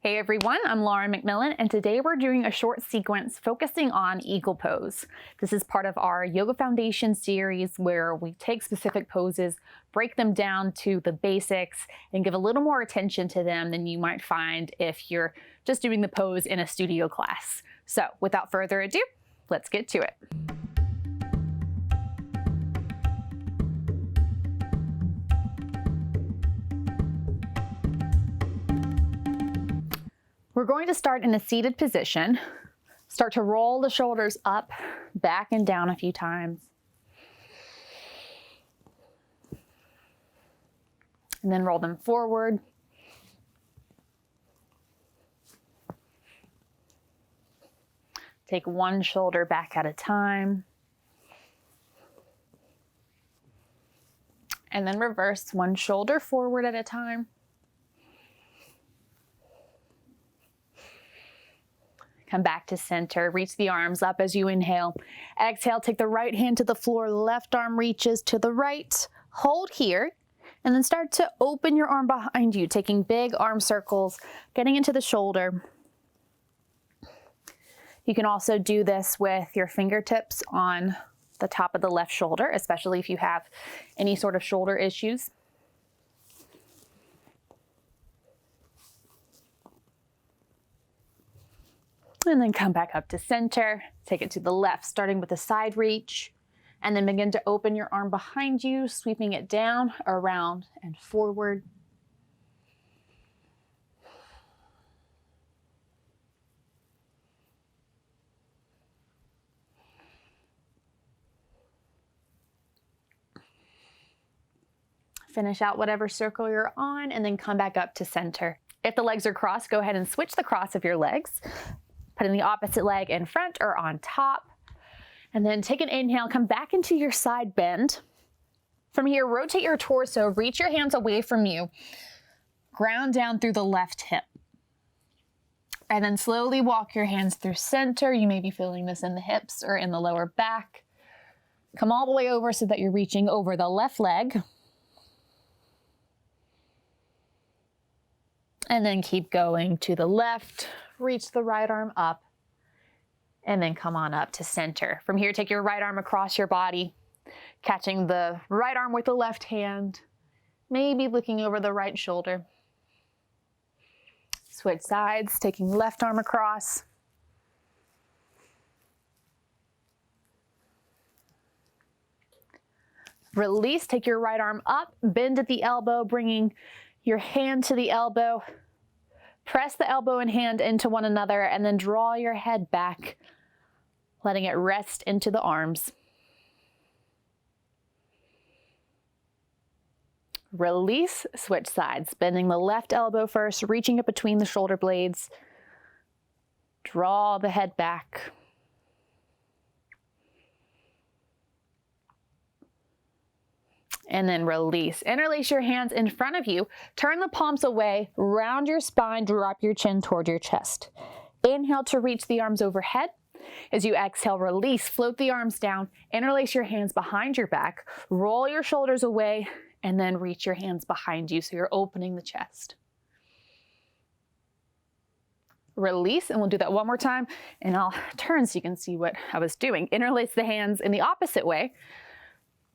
Hey everyone, I'm Laura McMillan, and today we're doing a short sequence focusing on eagle pose. This is part of our Yoga Foundation series where we take specific poses, break them down to the basics, and give a little more attention to them than you might find if you're just doing the pose in a studio class. So without further ado, let's get to it. We're going to start in a seated position. Start to roll the shoulders up, back and down a few times. And then roll them forward. Take one shoulder back at a time. And then reverse one shoulder forward at a time. Come back to center, reach the arms up as you inhale. Exhale, take the right hand to the floor, left arm reaches to the right. Hold here, and then start to open your arm behind you, taking big arm circles, getting into the shoulder. You can also do this with your fingertips on the top of the left shoulder, especially if you have any sort of shoulder issues. And then come back up to center, take it to the left, starting with a side reach, and then begin to open your arm behind you, sweeping it down, around, and forward. Finish out whatever circle you're on, and then come back up to center. If the legs are crossed, go ahead and switch the cross of your legs. Putting the opposite leg in front or on top. And then take an inhale, come back into your side bend. From here, rotate your torso, reach your hands away from you. Ground down through the left hip. And then slowly walk your hands through center. You may be feeling this in the hips or in the lower back. Come all the way over so that you're reaching over the left leg. And then keep going to the left. Reach the right arm up, and then come on up to center. From here, take your right arm across your body, catching the right arm with the left hand, maybe looking over the right shoulder. Switch sides, taking left arm across. Release, take your right arm up, bend at the elbow, bringing your hand to the elbow. Press the elbow and hand into one another and then draw your head back, letting it rest into the arms. Release, switch sides, bending the left elbow first, reaching it between the shoulder blades. Draw the head back. And then release. Interlace your hands in front of you. Turn the palms away, round your spine, drop your chin toward your chest. Inhale to reach the arms overhead. As you exhale, release, float the arms down, interlace your hands behind your back, roll your shoulders away, and then reach your hands behind you so you're opening the chest. Release, and we'll do that one more time, and I'll turn so you can see what I was doing. Interlace the hands in the opposite way.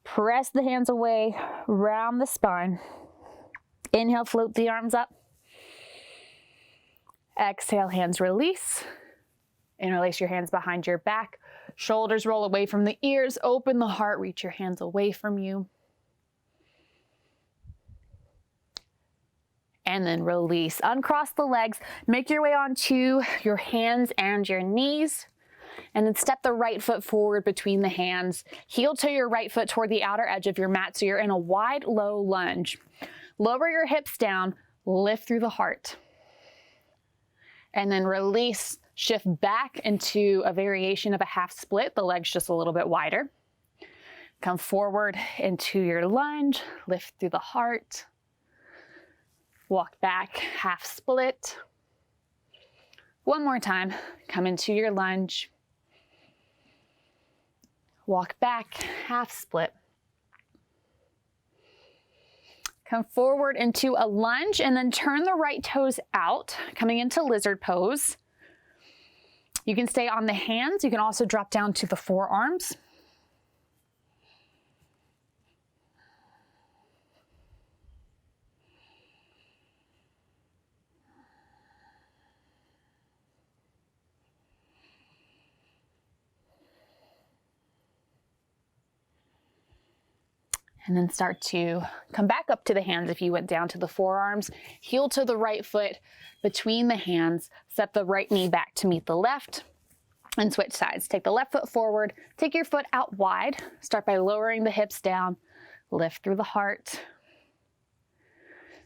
Press the hands away, round the spine. Inhale, float the arms up. Exhale, hands release. Interlace your hands behind your back. Shoulders roll away from the ears. Open the heart, reach your hands away from you. And then release. Uncross the legs. Make your way onto your hands and your knees. And then step the right foot forward between the hands. Heel to your right foot toward the outer edge of your mat so you're in a wide, low lunge. Lower your hips down, lift through the heart. And then release, shift back into a variation of a half split, the legs just a little bit wider. Come forward into your lunge, lift through the heart. Walk back, half split. One more time, come into your lunge. Walk back, half split. Come forward into a lunge and then turn the right toes out, coming into lizard pose. You can stay on the hands. You can also drop down to the forearms. And then start to come back up to the hands if you went down to the forearms. Heel to the right foot between the hands. Step the right knee back to meet the left and switch sides. Take the left foot forward. Take your foot out wide. Start by lowering the hips down. Lift through the heart.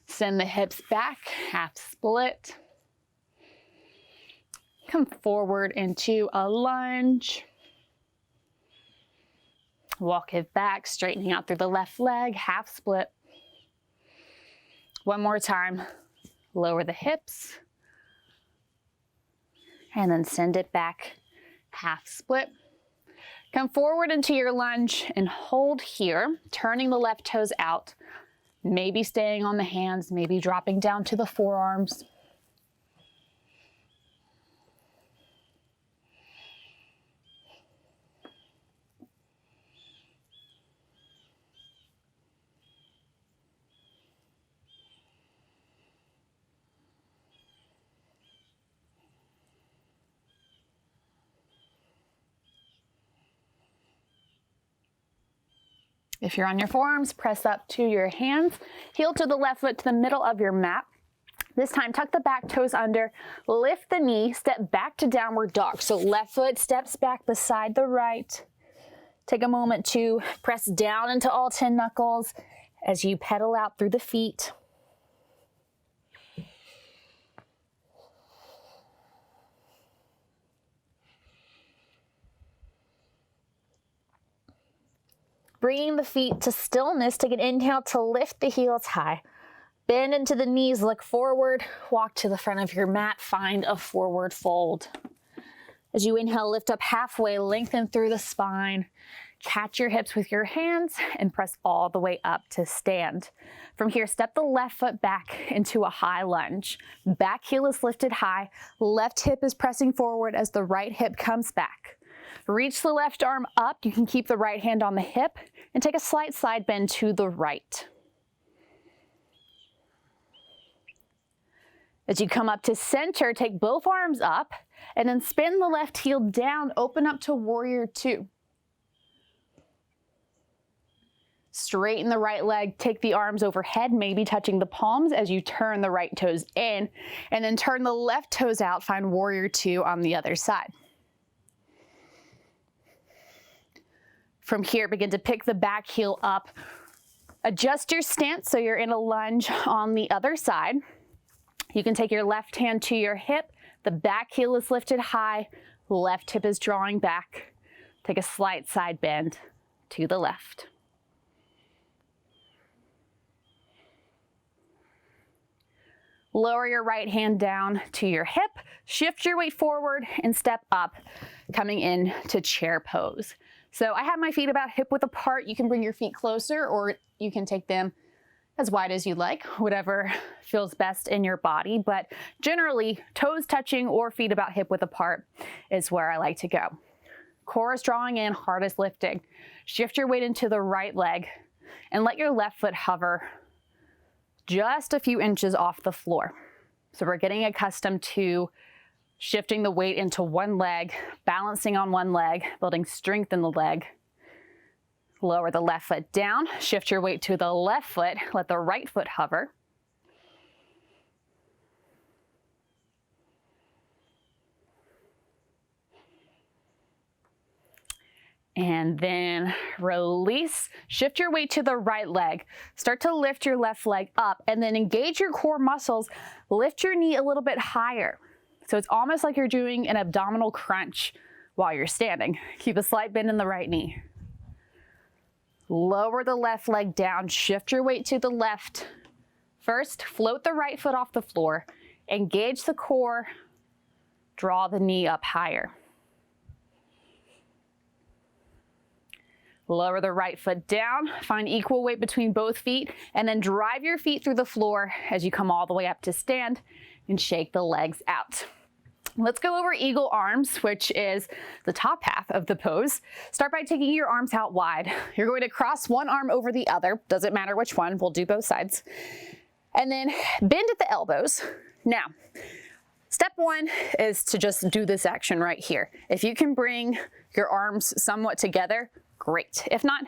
Send the hips back, half split. Come forward into a lunge. Walk it back, straightening out through the left leg, half split. One more time. Lower the hips. And then send it back, half split. Come forward into your lunge and hold here, turning the left toes out. Maybe staying on the hands, maybe dropping down to the forearms. If you're on your forearms, press up to your hands. Heel to the left foot to the middle of your mat. This time, tuck the back toes under, lift the knee, step back to downward dog. So left foot steps back beside the right. Take a moment to press down into all 10 knuckles as you pedal out through the feet. Bringing the feet to stillness, take an inhale to lift the heels high. Bend into the knees, look forward, walk to the front of your mat, find a forward fold. As you inhale, lift up halfway, lengthen through the spine. Catch your hips with your hands and press all the way up to stand. From here, step the left foot back into a high lunge. Back heel is lifted high, left hip is pressing forward as the right hip comes back. Reach the left arm up. You can keep the right hand on the hip and take a slight side bend to the right. As you come up to center, take both arms up and then spin the left heel down, open up to warrior two. Straighten the right leg, take the arms overhead, maybe touching the palms as you turn the right toes in, and then turn the left toes out, find warrior two on the other side. From here, begin to pick the back heel up. Adjust your stance so you're in a lunge on the other side. You can take your left hand to your hip. The back heel is lifted high. Left hip is drawing back. Take a slight side bend to the left. Lower your right hand down to your hip. Shift your weight forward and step up, coming into chair pose. So I have my feet about hip width apart. You can bring your feet closer or you can take them as wide as you like, whatever feels best in your body. But generally, toes touching or feet about hip width apart is where I like to go. Core is drawing in, heart is lifting. Shift your weight into the right leg and let your left foot hover just a few inches off the floor. So we're getting accustomed to shifting the weight into one leg, balancing on one leg, building strength in the leg. Lower the left foot down, shift your weight to the left foot, let the right foot hover. And then release, shift your weight to the right leg. Start to lift your left leg up and then engage your core muscles. Lift your knee a little bit higher. So it's almost like you're doing an abdominal crunch while you're standing. Keep a slight bend in the right knee. Lower the left leg down, shift your weight to the left. First, float the right foot off the floor. Engage the core, draw the knee up higher. Lower the right foot down, find equal weight between both feet, and then drive your feet through the floor as you come all the way up to stand and shake the legs out. Let's go over eagle arms, which is the top half of the pose. Start by taking your arms out wide. You're going to cross one arm over the other. Doesn't matter which one, we'll do both sides. And then bend at the elbows. Now, step one is to just do this action right here. If you can bring your arms somewhat together, great. If not,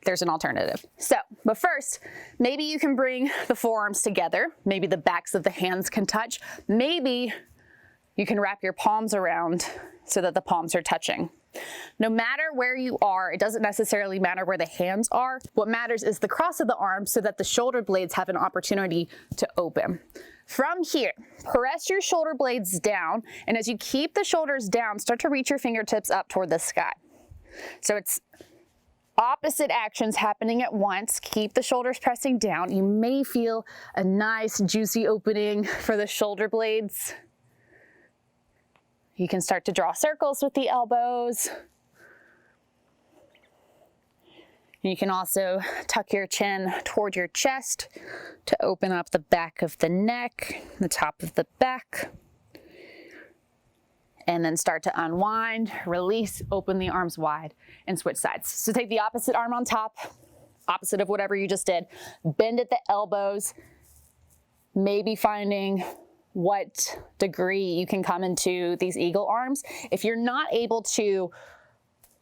there's an alternative. So, but first, maybe you can bring the forearms together. Maybe the backs of the hands can touch. Maybe you can wrap your palms around so that the palms are touching. No matter where you are, it doesn't necessarily matter where the hands are. What matters is the cross of the arms so that the shoulder blades have an opportunity to open. From here, press your shoulder blades down, and as you keep the shoulders down, start to reach your fingertips up toward the sky. So it's opposite actions happening at once. Keep the shoulders pressing down. You may feel a nice juicy opening for the shoulder blades. You can start to draw circles with the elbows. You can also tuck your chin toward your chest to open up the back of the neck, the top of the back. And then start to unwind, release, open the arms wide, and switch sides. So take the opposite arm on top, opposite of whatever you just did. Bend at the elbows, maybe finding what degree you can come into these eagle arms. If you're not able to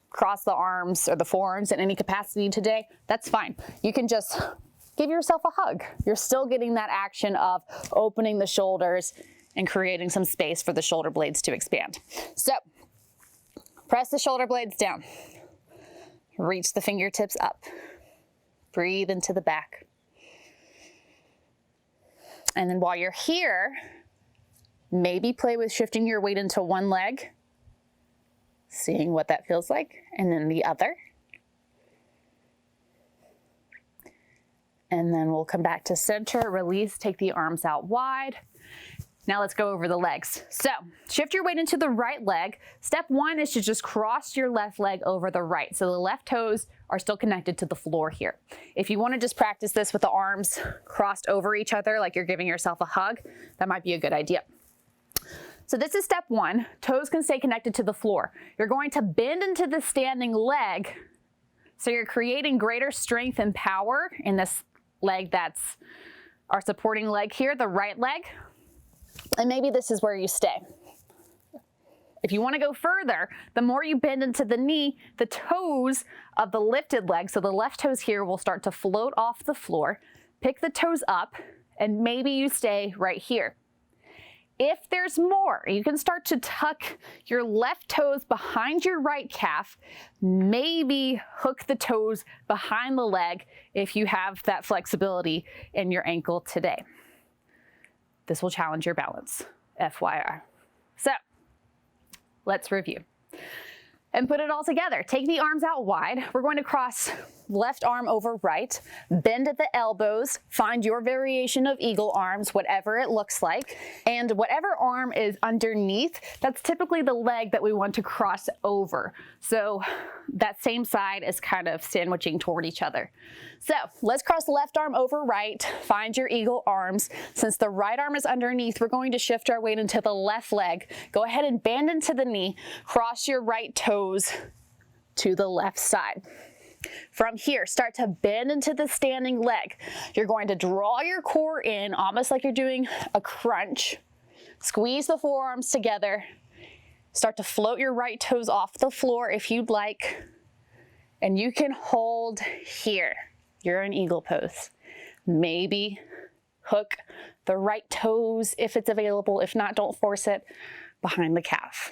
cross the arms or the forearms in any capacity today, that's fine. You can just give yourself a hug. You're still getting that action of opening the shoulders and creating some space for the shoulder blades to expand. So press the shoulder blades down. Reach the fingertips up. Breathe into the back. And then while you're here, maybe play with shifting your weight into one leg, seeing what that feels like, and then the other. And then we'll come back to center, release, take the arms out wide. Now let's go over the legs. So shift your weight into the right leg. Step one is to just cross your left leg over the right. So the left toes are still connected to the floor here. If you want to just practice this with the arms crossed over each other, like you're giving yourself a hug, that might be a good idea. So this is step one. Toes can stay connected to the floor. You're going to bend into the standing leg. So you're creating greater strength and power in this leg that's our supporting leg here, the right leg. And maybe this is where you stay. If you want to go further, the more you bend into the knee, the toes of the lifted leg, so the left toes here will start to float off the floor. Pick the toes up, and maybe you stay right here. If there's more, you can start to tuck your left toes behind your right calf, maybe hook the toes behind the leg if you have that flexibility in your ankle today. This will challenge your balance, FYI. So let's review and put it all together. Take the arms out wide. We're going to cross left arm over right, bend at the elbows, find your variation of eagle arms, whatever it looks like, and whatever arm is underneath, that's typically the leg that we want to cross over. So that same side is kind of sandwiching toward each other. So let's cross the left arm over right, find your eagle arms. Since the right arm is underneath, we're going to shift our weight into the left leg. Go ahead and bend into the knee, cross your right toes to the left side. From here, start to bend into the standing leg. You're going to draw your core in, almost like you're doing a crunch. Squeeze the forearms together. Start to float your right toes off the floor if you'd like. And you can hold here. You're in eagle pose. Maybe hook the right toes if it's available. If not, don't force it, behind the calf.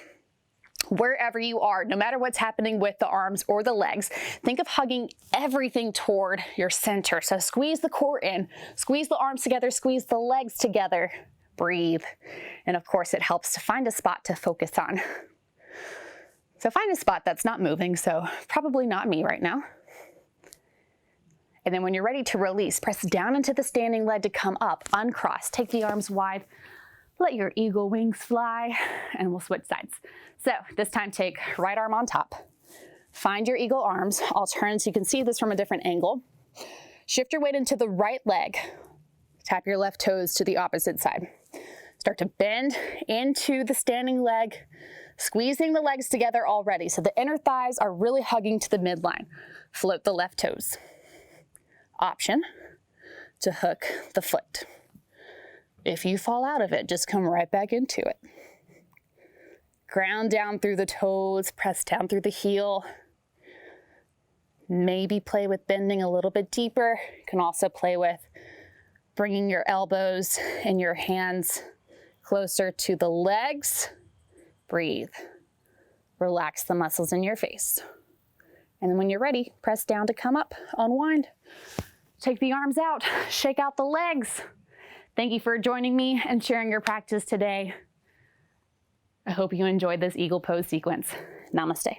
Wherever you are, no matter what's happening with the arms or the legs, think of hugging everything toward your center. So squeeze the core in, squeeze the arms together, squeeze the legs together, breathe. And of course, it helps to find a spot to focus on. So find a spot that's not moving, so probably not me right now. And then when you're ready to release, press down into the standing leg to come up, uncross, take the arms wide, let your eagle wings fly, and we'll switch sides. So this time take right arm on top. Find your eagle arms. I'll turn so you can see this from a different angle. Shift your weight into the right leg. Tap your left toes to the opposite side. Start to bend into the standing leg, squeezing the legs together already. So the inner thighs are really hugging to the midline. Float the left toes. Option to hook the foot. If you fall out of it, just come right back into it. Ground down through the toes, press down through the heel. Maybe play with bending a little bit deeper. You can also play with bringing your elbows and your hands closer to the legs. Breathe. Relax the muscles in your face. And then when you're ready, press down to come up, unwind. Take the arms out, shake out the legs. Thank you for joining me and sharing your practice today. I hope you enjoyed this eagle pose sequence. Namaste.